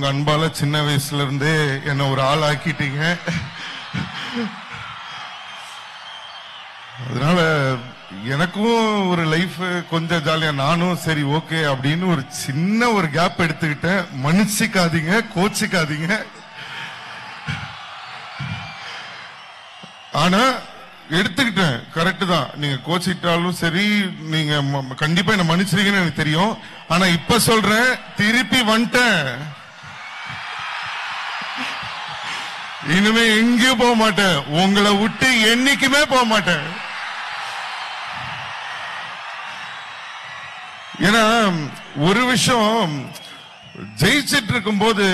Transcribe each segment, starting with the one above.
உங்க அன்பால சின்ன வயசுல இருந்தே என்ன ஒரு ஆள் ஆக்கிட்டீங்க. அதனால எனக்கும் ஒரு லைஃப் கொஞ்சம் ஜாலியா, நானும் சரி ஓகே அப்படின்னு ஒரு சின்ன ஒரு கேப் எடுத்துக்கிட்டேன். மன்னிச்சுக்காதீங்க, கோச்சிக்காதீங்க. ஆனா எடுத்துக்கிட்டேன், கரெக்ட் தான். நீங்க கோச்சிட்டாலும் சரி, நீங்க கண்டிப்பா என்ன மன்னிச்சிருக்கீங்கன்னு எனக்கு தெரியும். ஆனா இப்ப சொல்றேன், திருப்பி வந்துட்டேன். இனிமே எங்கேயும் போக மாட்டேன், உங்களை விட்டு என்னைக்குமே போக மாட்டேன். ஏன்னா ஒரு விஷயம், ஜெயிச்சிட்டு இருக்கும் போது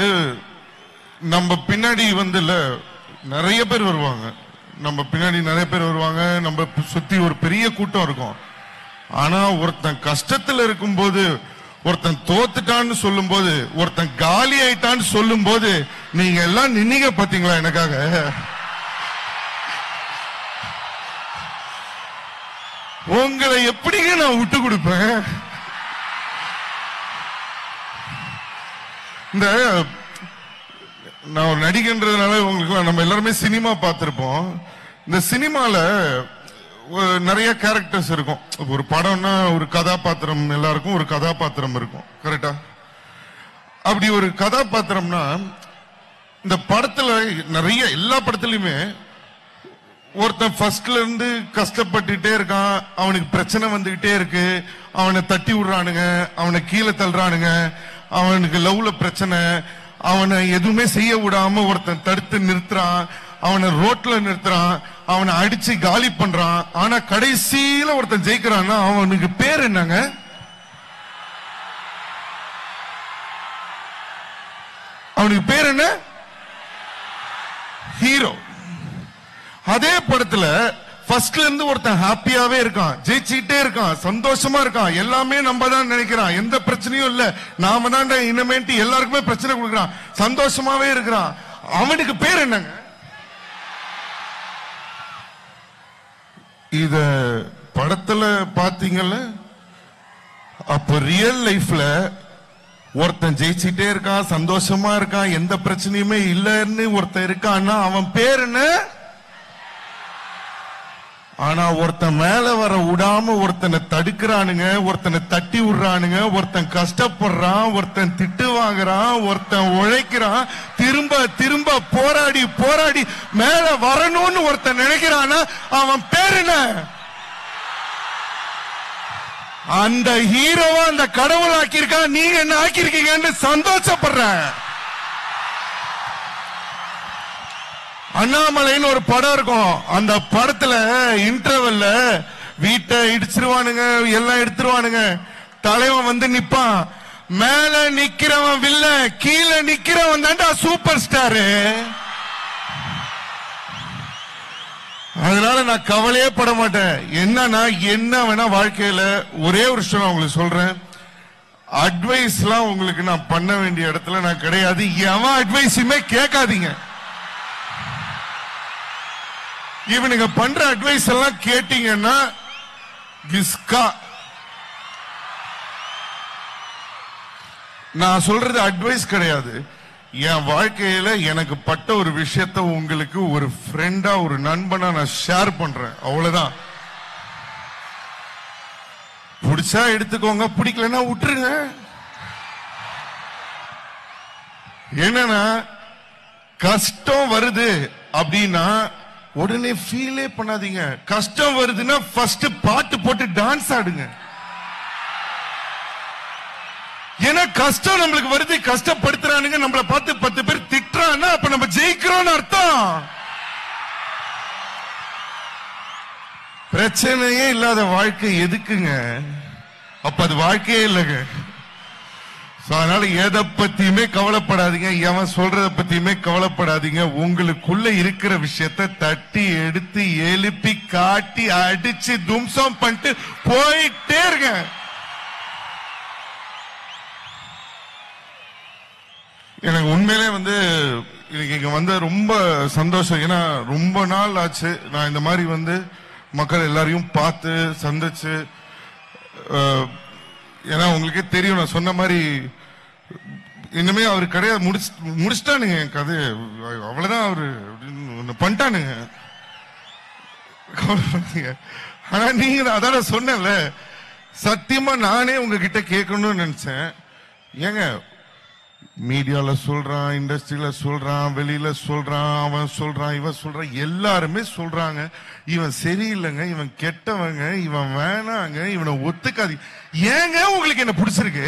நம்ம பின்னாடி நிறைய பேர் வருவாங்க, நம்ம பின்னாடி நிறைய பேர் வருவாங்க, நம்ம சுத்தி ஒரு பெரிய கூட்டம் இருக்கும். ஆனா ஒருத்தன் கஷ்டத்துல இருக்கும் போது, ஒருத்தன் தோத்துட்டான்னு சொல்லும் போது, ஒருத்தன் காலி ஆயிட்டான்னு சொல்லும் போது, நீங்க எல்லாம் நின்னீங்க பாத்தீங்களா எனக்காக. உங்களை எப்படிங்க நான் விட்டு கொடுப்பேன்? இந்த நான் ஒரு நடிகன்றதுனால உங்களுக்கு, நம்ம எல்லாருமே சினிமா பார்த்திருப்போம். இந்த சினிமால நிறைய கேரக்டர்ஸ் இருக்கும். ஒரு படம்னா ஒரு கதாபாத்திரம், எல்லாருக்கும் ஒரு கதாபாத்திரம் இருக்கும், கரெக்டா? அப்படி ஒரு கதாபாத்திரம்னா இந்த படத்துல நிறைய, எல்லா படத்துலயுமே ஒருத்தன் ஃபர்ஸ்ட்ல இருந்து கஷ்டப்பட்டுட்டே இருக்கான், அவனுக்கு பிரச்சனை வந்துகிட்டே இருக்கு, அவனை தட்டி விடுறானுங்க, அவனை கீழே தள்ளுறானுங்க, அவனுக்கு லவ்ல பிரச்சனை, அவனை எதுவுமே செய்ய விடாம ஒருத்தன் தடுத்து நிறுத்துறான், அவனை ரோட்ல நிறுத்துறான், அவனை அடிச்சு காலி பண்றான். ஆனா கடைசியில ஒருத்தன் ஜெயிக்கிறான்னா அவனுக்கு பேர் என்னங்க? அவனுக்கு பேர் என்ன? ஹீரோ. அதே படத்துல ஃபர்ஸ்ட்ல இருந்து ஒருத்தன் ஹாப்பியாவே இருக்கான், ஜெயிச்சுட்டே இருக்கான், சந்தோஷமா இருக்கான், எல்லாமே நம்ம தான் நினைக்கிறான், எந்த பிரச்சனையும் இல்ல, நாம தான் இனிமேட்டு எல்லாருக்குமே பிரச்சனை கொடுக்கறான், சந்தோஷமாவே இருக்கிறான். அவனுக்கு பேர் என்னங்க? இத படத்துல பாத்தீங்கல்ல? அப்ப ரியல் லைஃப்ல ஒருத்தன் ஜெயிச்சுட்டே இருக்கான், சந்தோஷமா இருக்கான், எந்த பிரச்சனையுமே இல்லன்னு ஒருத்தன் இருக்கான்னா அவன் பேர் என்ன? ஆனா ஒருத்தன் மேல வர விடாம ஒருத்தனை தடுக்கிறானுங்க, ஒருத்தனை தட்டி விடுறானுங்க, ஒருத்தன் கஷ்டப்படுறான், ஒருத்தன் திட்டு வாங்குறான், ஒருத்தன் உழைக்கிறான், திரும்ப திரும்ப போராடி போராடி மேல வரணும்னு ஒருத்தன் நினைக்கிறானா அவன் பேர் என்ன? அந்த ஹீரோவா அந்த கடவுள் ஆக்கியிருக்கான், நீங்க என்ன ஆக்கியிருக்கீங்கன்னு சந்தோஷப்படுற. அண்ணாமலைன்னு ஒரு படம் இருக்கும், அந்த படத்துல இன்டர்வல்ல வீட்டை இடிச்சிருவானுங்க, எல்லாம் எடுத்துருவானுங்க, தலைவன் வந்து நிப்பான், மேல நிக்கிறவன் வில்ல, கீழே நிக்கிறவன் தான்டா சூப்பர் ஸ்டாரு. அதனால நான் கவலையே பட மாட்டேன். என்னன்னா என்ன வேணா வாழ்க்கையில ஒரே ஒரு விஷயம் நான் உங்களுக்கு சொல்றேன், அட்வைஸ் எல்லாம் உங்களுக்கு நான் பண்ண வேண்டிய இடத்துல நான் கிடையாது, எவன் அட்வைஸுமே கேட்காதீங்க. இவனுங்க பண்ற அட்வைஸ் எல்லாம் கேட்டீங்கன்னா கிஸ்கா. நான் சொல்றது அட்வைஸ் கிடையாது, என் வாழ்க்கையில எனக்கு பட்ட ஒரு விஷயத்த உங்களுக்கு ஒரு ஃப்ரெண்டா, ஒரு நண்பனா நான் ஷேர் பண்றேன், அவ்வளவுதான். பிடிச்சா எடுத்துக்கோங்க, பிடிக்கலன்னா விட்டுருங்க. என்னன்னா கஷ்டம் வருது அப்படின்னா உடனே ஃபீலே பண்ணாதீங்க. கஷ்டம் வருதுன்னா ஃபர்ஸ்ட் பாட்டு போட்டு டான்ஸ் ஆடுங்க. ஏன்னா கஷ்டம் நம்மளுக்கு வருது, கஷ்டப்படுத்துறானுங்க, நம்மள பார்த்து 10 பேர் திட்டுறான்னா அப்ப நம்ம ஜெயிக்கிறோம்னு அர்த்தம். பிரச்சனையே இல்லாத வாழ்க்கை எதுக்குங்க? அப்ப அது வாழ்க்கையே இல்லைங்க. அதனால எதை பத்தியுமே கவலைப்படாதீங்க, எவன் சொல்றத பத்தியுமே கவலைப்படாதீங்க. உங்களுக்குள்ள இருக்கிற விஷயத்தை தட்டி எடுத்து எழுப்பி காட்டி அடிச்சு தும்சம் பண்ணிட்டு போயிட்டே இருங்க. எனக்கு உண்மையிலே இன்னைக்கு இங்க வந்து ரொம்ப சந்தோஷம். ஏன்னா ரொம்ப நாள் ஆச்சு நான் இந்த மாதிரி மக்கள் எல்லாரையும் பார்த்து சந்திச்சு. ஏன்னா உங்களுக்கே தெரியும், நான் சொன்ன மாதிரி இனிமே அவரு கிடையாது, முடிச்சிட்டானுங்க என் கதை, அவ்வளவுதான் அவரு பண்ணிட்டானுங்க. ஆனா நீங்க அதான சொன்னல, சத்தியமா நானே உங்ககிட்ட கேட்கணும்னு நினைச்சேன். ஏங்க மீடியால சொல்றான், இண்டஸ்ட்ரியில சொல்றான், வெளியில சொல்றான், அவன் சொல்றான், இவன் சொல்றான், எல்லாருமே சொல்றாங்க இவன் சரியில்லைங்க, இவன் கெட்டவங்க, இவன் வேணாங்க, இவனை ஒத்துக்காது. ஏங்க உங்களுக்கு என்ன பிடிச்சிருக்கு?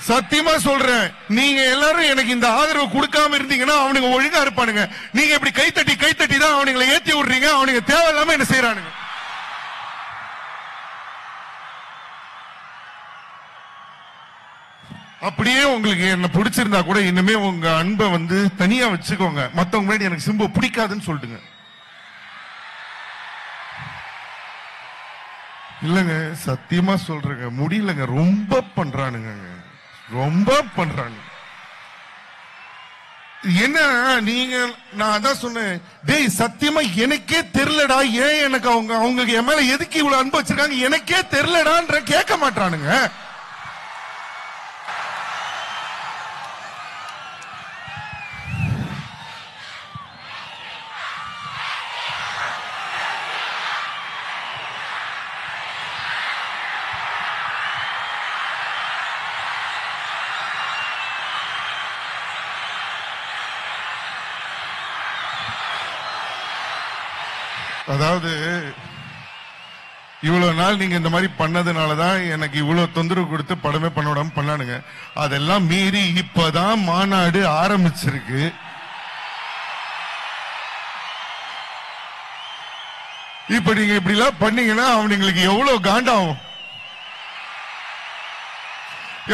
சத்தியமா சொல்றேன், நீங்க எல்லாரும் எனக்கு இந்த ஆதரவு கொடுக்காம இருந்தீங்கன்னா அவனுங்க ஒழுங்கா இருப்பானுங்க. நீங்க இப்படி கைத்தட்டி தான் அவனுங்களை ஏத்தி விடுறீங்க. அவனுங்க தேவையில்லாம என்ன செய்யறானுங்க. அப்படியே உங்களுக்கு என்ன பிடிச்சிருந்தா கூட இனிமே உங்க அன்பை தனியா வச்சுக்கோங்க. மத்தவங்க முன்னாடி எனக்கு சிம்பு பிடிக்காதுன்னு சொல்லிட்டுங்க. இல்லங்க சத்தியமா சொல்றேங்க, முடியலங்க, ரொம்ப பண்றானுங்க, ரொம்ப பண்றானுங்க. என்ன நீங்க, நான் அதான் சொன்னேன், டேய் சத்தியமா எனக்கே தெரியலடா, ஏன் எனக்கு அவங்க என் மேல எதுக்கு இவ்வளவு அன்பு வச்சிருக்காங்க எனக்கே தெரியலடான்ற கேட்க மாட்டானுங்க. அதாவது இவ்வளவு நாள் நீங்க இந்த மாதிரி பண்ணதுனாலதான் எனக்கு இவ்வளவு தொந்தரவு கொடுத்து படமே பண்ண விடாம பண்ணானுங்க. அதெல்லாம் மீறி இப்பதான் மாநாடு ஆரம்பிச்சிருக்கு. இப்ப நீங்க இப்படி எல்லாம் பண்ணீங்கன்னா அவனுங்களுக்கு எவ்வளவு காண்டாகும்.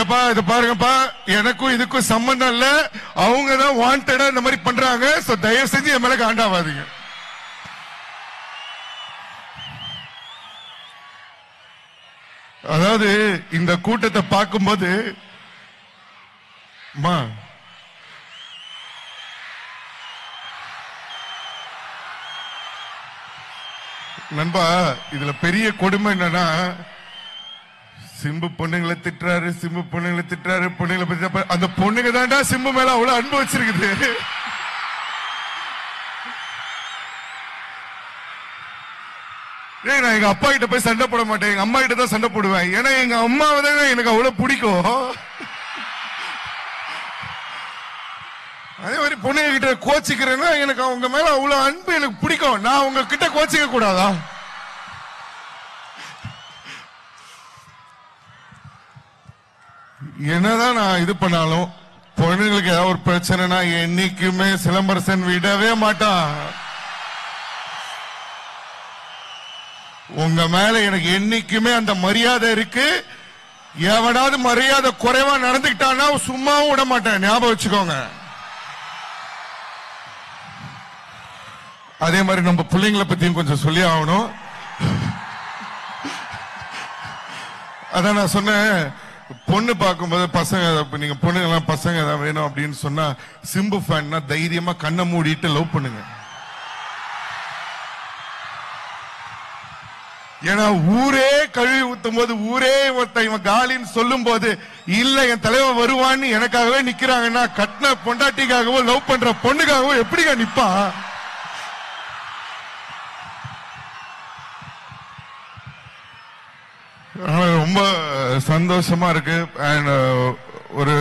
ஏப்பா இத பாருங்கப்பா, எனக்கும் இதுக்கும் சம்பந்தம் இல்ல, அவங்கதான் வாண்டடா இந்த மாதிரி பண்றாங்க. தயவு செஞ்சு என் மேல காண்டாவாதீங்க. அதாவது இந்த கூட்டத்தை பார்க்கும்போது நண்பா, இதுல பெரிய கொடுமை என்னன்னா, சிம்பு பொண்ணுங்களை திட்டுறாரு, சிம்பு பொண்ணுங்களை திட்டுறாரு, பொண்ணுங்களை பத்தி அந்த பொண்ணுங்க தான்டா சிம்பு மேல அவ்வளவு அன்பு வச்சிருக்குது. நான் எங்க அப்பா கிட்ட போய் சண்டை போட மாட்டேன், எங்க அம்மா கிட்ட தான் சண்டை போடுவேன். ஏன்னா எங்க அம்மாவை தான் எனக்கு அவ்வளவு பிடிக்கும். அதே மாதிரி பொண்ணுங்க கிட்ட கோச்சிக்கிறேன்னா எனக்கு அவங்க மேல அவ்வளவு அன்பு எனக்கு பிடிக்கும். நான் உங்க கிட்ட கோச்சிக்க கூடாதா? என்னதான் நான் இது பண்ணாலும் பொண்ணுங்களுக்கு ஏதாவது ஒரு பிரச்சனைனா என்னைக்குமே சிலம்பரசன் விடவே மாட்டான். உங்க மேல எனக்கு என்னைக்குமே அந்த மரியாதை இருக்கு. எவனாவது மரியாதை குறைவா நடந்துக்கிட்டான்னா சும்மாவும் விட மாட்டேன், ஞாபகம் வச்சுக்கோங்க. அதே மாதிரி நம்ம பிள்ளைங்களை பத்தியும் கொஞ்சம் சொல்லி ஆகணும். அதான் நான் சொன்னேன், பொண்ணு பார்க்கும்போது பசங்க, நீங்க பொண்ணுங்கெல்லாம் பசங்க ஏதாவது வேணும் அப்படின்னு சொன்னா சிம்பு ஃபேன்னா தைரியமா கண்ணை மூடிட்டு லவ் பண்ணுங்க. ஏன்னா ஊரே கழுவி ஊத்தும் போது, ஊரே ஒருத்தன் இவன் காலின்னு சொல்லும் போது, இல்ல என் தலைவன் வருவான்னு எனக்காகவே நிக்கிறாங்கன்னா கட்டின பொண்டாட்டிக்காகவோ லவ் பண்ற பொண்ணுக்காகவோ எப்படிங்க நிப்பான்? ரொம்ப சந்தோஷமா இருக்கு. அண்ட் ஒரு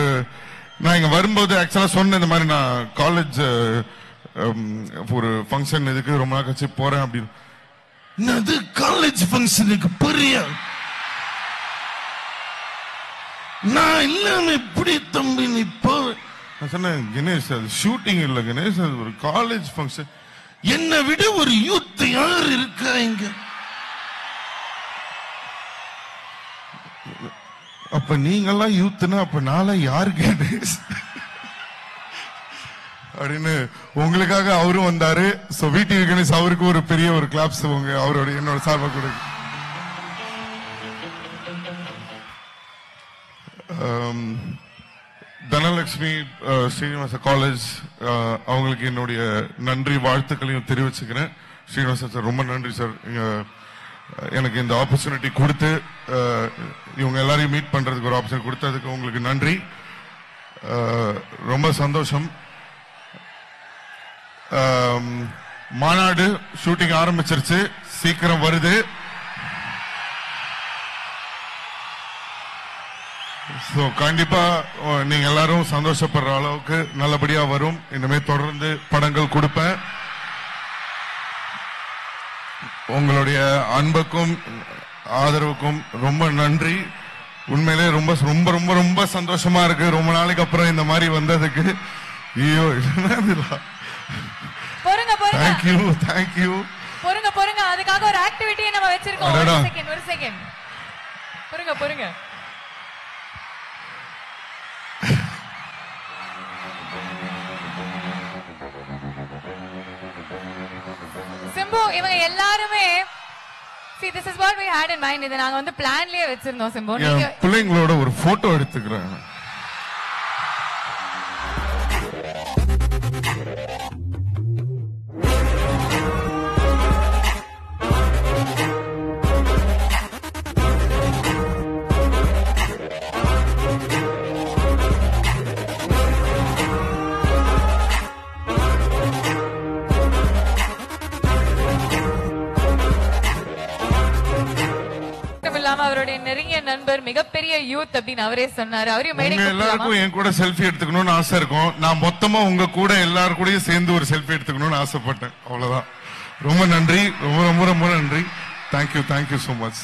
நான் இங்க வரும்போது ஆக்சுவலா சொன்ன இந்த மாதிரி நான் காலேஜ் ஒரு ஃபங்க்ஷன் இதுக்கு ரொம்ப நாள் கழிச்சு போறேன் அப்படின்னு. அது காலேஜ் ஃபங்க்ஷனுக்கு பெரிய நான் இல்லாம எப்படி தம்பி நீ போ? நான் சொன்னேன், கணேஷ் அது ஷூட்டிங் இல்ல கணேஷ், அது ஒரு காலேஜ் ஃபங்க்ஷன். என்னை விட ஒரு யூத் யார் இருக்கா இங்க? அப்ப நீங்கெல்லாம் யூத்னா அப்ப நாளை யாரு கணேஷ் அப்படின்னு உங்களுக்காக அவரும் வந்தாரு. சோ வீட்டு கணேஷ் அவருக்கு ஒரு பெரிய ஒரு கிளாப்ஸ் அவரோட என்னோட சார்பா கொடுக்கு. தனலட்சுமி ஸ்ரீனிவாச காலேஜ் அவங்களுக்கு என்னுடைய நன்றி வாழ்த்துக்களையும் தெரிவிச்சுக்கிறேன். ஸ்ரீனிவாசன் சார் ரொம்ப நன்றி சார். எனக்கு இந்த ஆப்பர்ச்சுனிட்டி கொடுத்து இவங்க எல்லாரையும் மீட் பண்றதுக்கு ஒரு ஆப்பர்ச்சுனிட்டி கொடுத்ததுக்கு உங்களுக்கு நன்றி. ரொம்ப சந்தோஷம். மாநாடு ஷூட்டிங் ஆரம்பிச்சிருச்சு, சீக்கிரம் வருது. கண்டிப்பா நீங்க எல்லாரும் சந்தோஷப்படுற அளவுக்கு நல்லபடியா வரும். இனிமே தொடர்ந்து படங்கள் கொடுப்பேன். உங்களுடைய அன்புக்கும் ஆதரவுக்கும் ரொம்ப நன்றி. உண்மையிலே ரொம்ப ரொம்ப ரொம்ப ரொம்ப சந்தோஷமா இருக்கு ரொம்ப நாளைக்கு அப்புறம் இந்த மாதிரி வந்ததுக்கு. ஐயோ தேங்க்யூ தேங்க்யூ. பொறுங்க பொறுங்க, அதுக்காக ஒரு ஆக்டிவிட்டியை நம்ம வச்சிருக்கோம். ஒரு செகண்ட் பொறுங்க பொறுங்க. சிம்பு, இவங்க எல்லாருமே see this is what we had in mind. இத நாங்க வந்து பிளான்லயே வச்சிருந்தோம். சிம்பு, நீங்க பிள்ளைங்களோட ஒரு போட்டோ எடுத்துக்கிறேன். அவருடைய நெருங்கிய நண்பர், மிகப்பெரிய யூத் அப்படின்னு அவரே சொன்னாரு. அவரையும் எல்லாருக்கும் என் கூட செல்ஃபி எடுத்துக்கணும்னு ஆசை இருக்கும். நான் மொத்தமா உங்க கூட எல்லாரும் கூடயும் சேர்ந்து ஒரு செல்ஃபி எடுத்துக்கணும்னு ஆசைப்பட்டேன். அவ்வளவுதான். ரொம்ப நன்றி, ரொம்ப ரொம்ப ரொம்ப நன்றி. Thank you thank you so much.